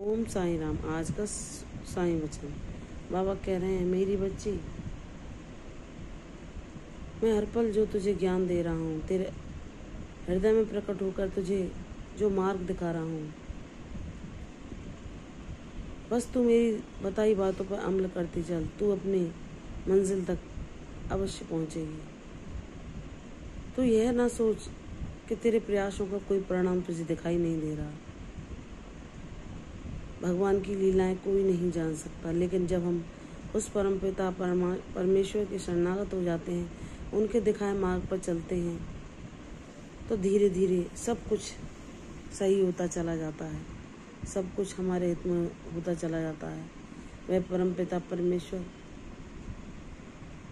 ओम साईं राम। आज का साईं वचन। बाबा कह रहे हैं, मेरी बच्ची, मैं हर पल जो तुझे ज्ञान दे रहा हूँ, तेरे हृदय में प्रकट होकर तुझे जो मार्ग दिखा रहा हूँ, बस तू मेरी बताई बातों पर अमल करती चल। तू अपनी मंजिल तक अवश्य पहुँचेगी। तू यह ना सोच कि तेरे प्रयासों का कोई परिणाम तुझे दिखाई नहीं दे रहा। भगवान की लीलाएं कोई नहीं जान सकता, लेकिन जब हम उस परमपिता परमेश्वर के शरणागत हो जाते हैं, उनके दिखाए मार्ग पर चलते हैं, तो धीरे धीरे सब कुछ सही होता चला जाता है। सब कुछ हमारे हित में होता चला जाता है। वह परमपिता परमेश्वर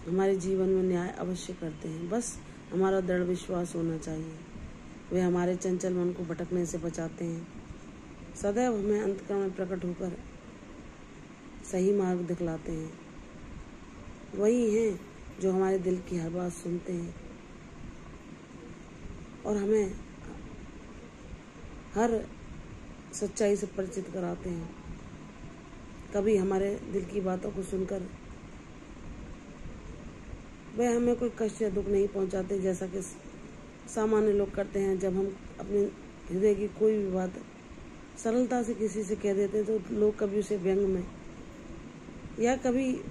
हमारे जीवन में न्याय अवश्य करते हैं। बस हमारा दृढ़ विश्वास होना चाहिए। वे हमारे चंचल मन को भटकने से बचाते हैं। सदैव हमें अंतकरण में प्रकट होकर सही मार्ग दिखलाते हैं। वही हैं जो हमारे दिल की हर बात सुनते हैं और हमें हर सच्चाई से परिचित कराते हैं। कभी हमारे दिल की बातों को सुनकर वे हमें कोई कष्ट या दुख नहीं पहुंचाते, जैसा कि सामान्य लोग करते हैं। जब हम अपने हृदय की कोई भी बात सरलता से किसी से कह देते हैं, तो लोग कभी उसे व्यंग में या कभी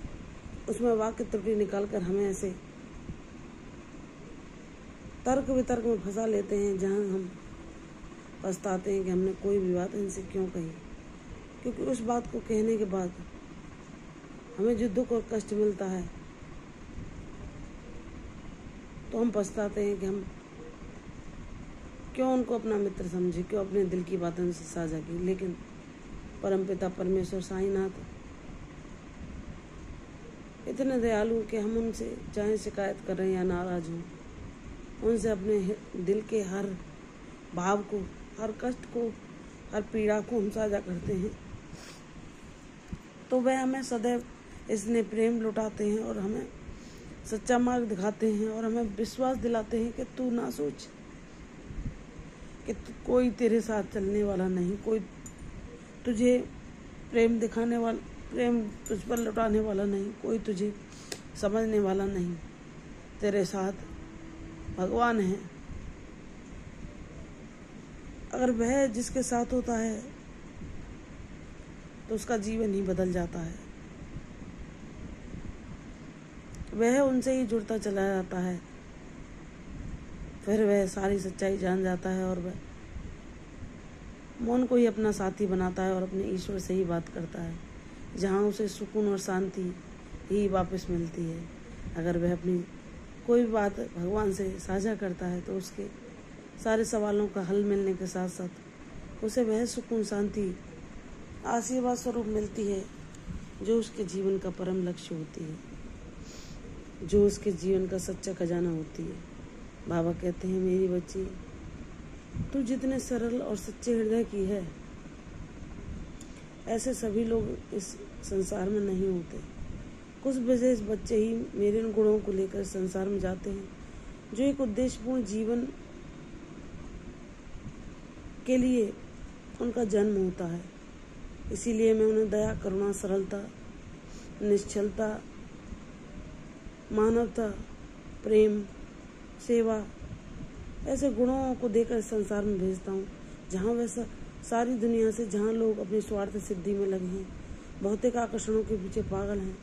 उसमें वाक्य त्रुटि निकालकर हमें ऐसे तर्क वितर्क में फंसा लेते हैं, जहां हम पछताते हैं कि हमने कोई भी बात इनसे क्यों कही। क्योंकि उस बात को कहने के बाद हमें जो दुख और कष्ट मिलता है, तो हम पछताते हैं कि हम क्यों उनको अपना मित्र समझे, क्यों अपने दिल की बातें उनसे साझा की। लेकिन परमपिता परमेश्वर साईनाथ इतने दयालु कि हम उनसे चाहे शिकायत कर रहे हैं या नाराज हों, उनसे अपने दिल के हर भाव को, हर कष्ट को, हर पीड़ा को हम साझा करते हैं, तो वह हमें सदैव इसने प्रेम लुटाते हैं और हमें सच्चा मार्ग दिखाते हैं और हमें विश्वास दिलाते हैं कि तू ना सोच कि कोई तेरे साथ चलने वाला नहीं, कोई तुझे प्रेम दिखाने वाला, प्रेम तुझ पर लुटाने वाला नहीं, कोई तुझे समझने वाला नहीं। तेरे साथ भगवान है। अगर वह जिसके साथ होता है तो उसका जीवन ही बदल जाता है। वह उनसे ही जुड़ता चला जाता है। फिर वह सारी सच्चाई जान जाता है और वह मन को ही अपना साथी बनाता है और अपने ईश्वर से ही बात करता है, जहाँ उसे सुकून और शांति ही वापस मिलती है। अगर वह अपनी कोई भी बात भगवान से साझा करता है, तो उसके सारे सवालों का हल मिलने के साथ साथ उसे वह सुकून, शांति, आशीर्वाद स्वरूप मिलती है, जो उसके जीवन का परम लक्ष्य होती है, जो उसके जीवन का सच्चा खजाना होती है। बाबा कहते हैं, मेरी बच्ची, तू जितने सरल और सच्चे हृदय की है, ऐसे सभी लोग इस संसार में नहीं होते। कुछ विशेष बच्चे ही मेरे इन गुणों को लेकर संसार में जाते हैं, जो एक उद्देश्यपूर्ण जीवन के लिए उनका जन्म होता है। इसीलिए मैं उन्हें दया, करुणा, सरलता, निश्चलता, मानवता, प्रेम, सेवा, ऐसे गुणों को देकर संसार में भेजता हूँ, जहाँ वैसा सारी दुनिया से, जहाँ लोग अपनी स्वार्थ सिद्धि में लगे हैं, भौतिक आकर्षणों के पीछे पागल हैं,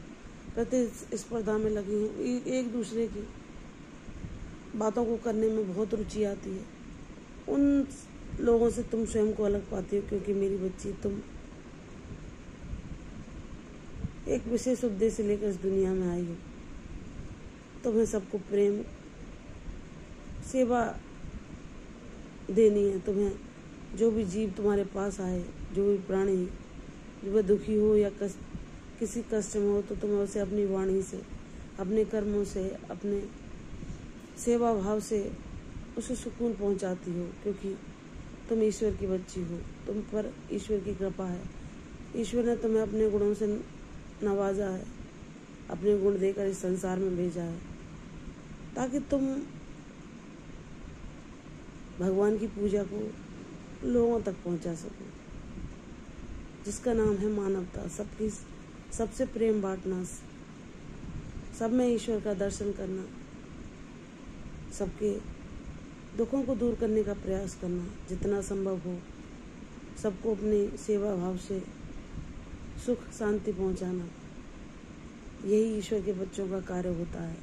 प्रतिस्पर्धा में लगे हैं, एक दूसरे की बातों को करने में बहुत रुचि आती है, उन लोगों से तुम स्वयं को अलग पाती हो। क्योंकि मेरी बच्ची, तुम एक विशेष उद्देश्य लेकर इस दुनिया में आई हो। तुम्हें सबको प्रेम, सेवा देनी है। तुम्हें जो भी जीव तुम्हारे पास आए, जो भी प्राणी, जो वह दुखी हो या किसी कष्ट में हो, तो तुम्हें उसे अपनी वाणी से, अपने कर्मों से, अपने सेवा भाव से उसे सुकून पहुंचाती हो। क्योंकि तुम ईश्वर की बच्ची हो, तुम पर ईश्वर की कृपा है। ईश्वर ने तुम्हें अपने गुणों से नवाजा है, अपने गुण देकर इस संसार में भेजा है, ताकि तुम भगवान की पूजा को लोगों तक पहुंचा सको। जिसका नाम है मानवता, सबकी सबसे प्रेम बांटना, सब में ईश्वर का दर्शन करना, सबके दुखों को दूर करने का प्रयास करना, जितना संभव हो सबको अपने सेवा भाव से सुख शांति पहुंचाना, यही ईश्वर के बच्चों का कार्य होता है।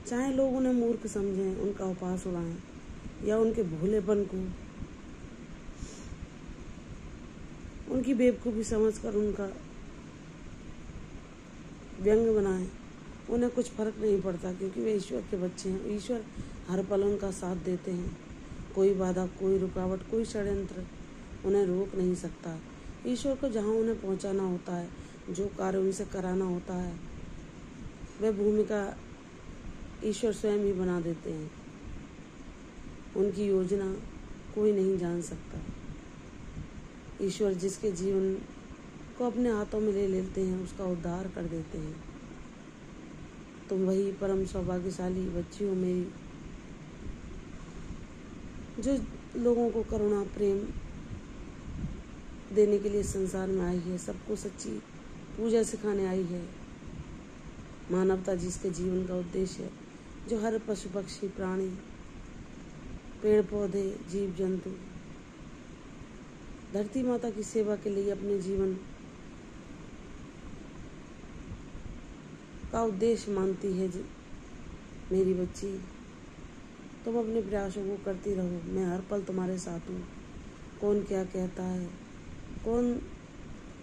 चाहे लोग उन्हें मूर्ख समझें, उनका उपहास उड़ाएं या उनके भोलेपन को, उनकी बेवकूफ़ी समझकर उनका व्यंग बनाएं, उन्हें कुछ फर्क नहीं पड़ता, क्योंकि वे ईश्वर के बच्चे हैं। ईश्वर हर पल उनका साथ देते हैं। कोई बाधा, कोई रुकावट, कोई षड्यंत्र उन्हें रोक नहीं सकता। ईश्वर को जहाँ उन्हें पहुँचाना होता है, जो कार्य उनसे कराना होता है, वह भूमिका ईश्वर स्वयं ही बना देते हैं। उनकी योजना कोई नहीं जान सकता। ईश्वर जिसके जीवन को अपने हाथों में ले लेते हैं, उसका उद्धार कर देते हैं। तुम वही परम सौभाग्यशाली बच्ची हो मेरी, जो लोगों को करुणा प्रेम देने के लिए संसार में आई है, सबको सच्ची पूजा सिखाने आई है। मानवता जिसके जीवन का उद्देश्य है, जो हर पशु पक्षी प्राणी पेड़ पौधे जीव जंतु धरती माता की सेवा के लिए अपने जीवन का उद्देश्य मानती है। मेरी बच्ची, तुम अपने प्रयासों को करती रहो, मैं हर पल तुम्हारे साथ हूँ। कौन क्या कहता है, कौन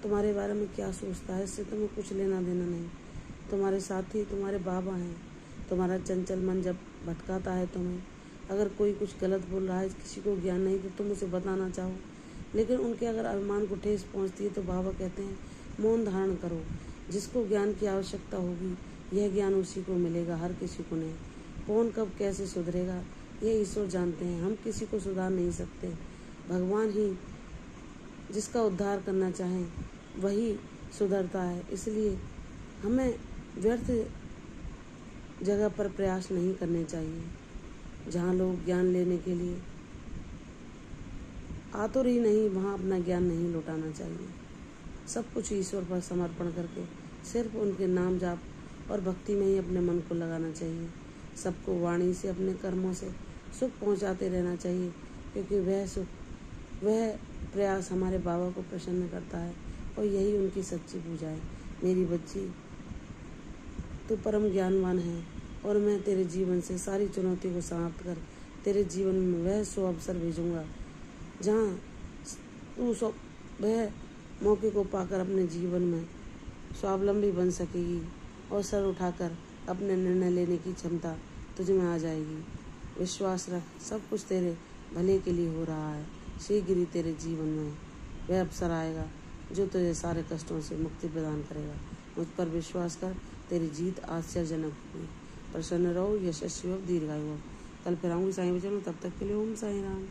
तुम्हारे बारे में क्या सोचता है, इससे तुम्हें कुछ लेना देना नहीं। तुम्हारे साथी तुम्हारे बाबा हैं। तुम्हारा चंचल मन जब भटकाता है तुम्हें, अगर कोई कुछ गलत बोल रहा है, किसी को ज्ञान नहीं तो तुम उसे बताना चाहो, लेकिन उनके अगर अभिमान को ठेस पहुंचती है तो बाबा कहते हैं मौन धारण करो। जिसको ज्ञान की आवश्यकता होगी, यह ज्ञान उसी को मिलेगा, हर किसी को नहीं। कौन कब कैसे सुधरेगा, यह ईश्वर जानते हैं। हम किसी को सुधार नहीं सकते। भगवान ही जिसका उद्धार करना चाहें वही सुधरता है। इसलिए हमें व्यर्थ जगह पर प्रयास नहीं करने चाहिए, जहाँ लोग ज्ञान लेने के लिए आतुर ही नहीं, वहाँ अपना ज्ञान नहीं लौटाना चाहिए। सब कुछ ईश्वर पर समर्पण करके सिर्फ उनके नाम जाप और भक्ति में ही अपने मन को लगाना चाहिए। सबको वाणी से अपने कर्मों से सुख पहुँचाते रहना चाहिए, क्योंकि वह सुख, वह प्रयास हमारे बाबा को प्रसन्न करता है और यही उनकी सच्ची पूजा है। मेरी बच्ची, तू परम ज्ञानवान है और मैं तेरे जीवन से सारी चुनौती को समाप्त कर तेरे जीवन में वह सो अवसर भेजूंगा जहाँ तू वह मौके को पाकर अपने जीवन में स्वावलंबी बन सकेगी और सर उठाकर अपने निर्णय लेने की क्षमता तुझ में आ जाएगी। विश्वास रख, सब कुछ तेरे भले के लिए हो रहा है। शीघ्र ही तेरे जीवन में वह अवसर आएगा जो तुझे सारे कष्टों से मुक्ति प्रदान करेगा। मुझ पर विश्वास कर, तेरी जीत आश्चर्यजनक होगी। प्रसन्न रहो, यशस्वी हो, दीर्घायु हो। कल फिर आऊँगी साईं वचन में, तब तक के लिए ओम साईं राम।